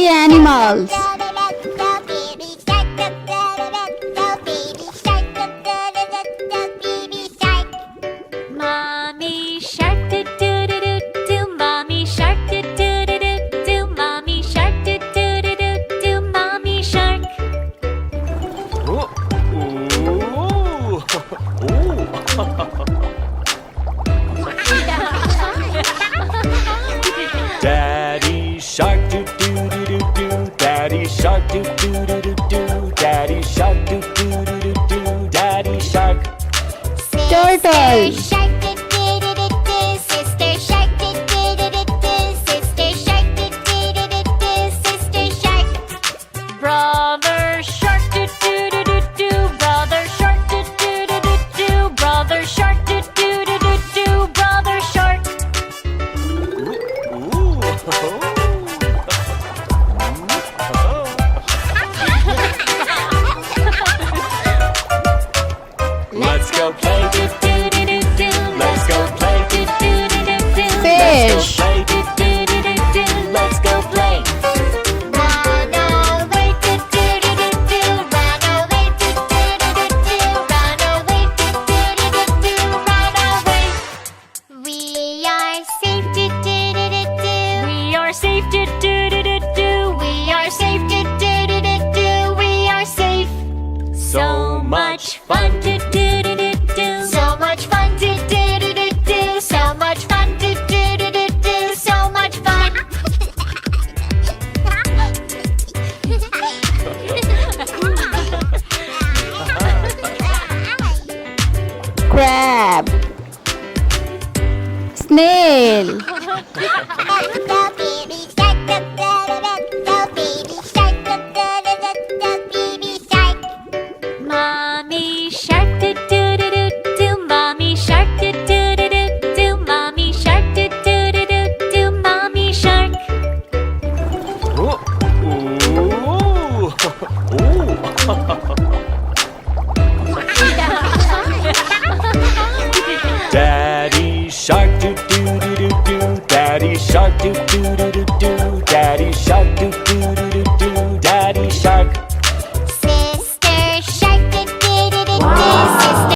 sea animals. Mommy shark do do do do do. Mommy shark do do do do do. Mommy shark do do do do do. Mommy shark. Oh. Daddy shark do do do do do. Daddy shark do do do do do. Daddy shark do do do do do. Daddy shark. Turtle. Shark do do do do do. Sister shark do do do do do. Sister shark do do do do do. Sister shark. Brother shark do do do do do. Brother shark do do do do do. Brother shark do do do do do. Brother shark. Let's go play. Do do do do do. Let's go play. Do do do do do. Fish. Play. Do do do do do. Let's go play. Run away, do do do do do. Run away, do do do do do. Run away, do do do do do. Run away. We are safe, do do do do do. We are safe, do do do do do. We are safe, do do do do do. We are safe. So much fun, do do do do do. So much fun, do do do do do. So much fun, do do do do do. So much fun. Crab. Snail. Mommy shark do do do do do. Mommy shark do do do do do. Mommy shark do do do do do. Mommy shark. Daddy shark do do do do do. Daddy shark do do do do do.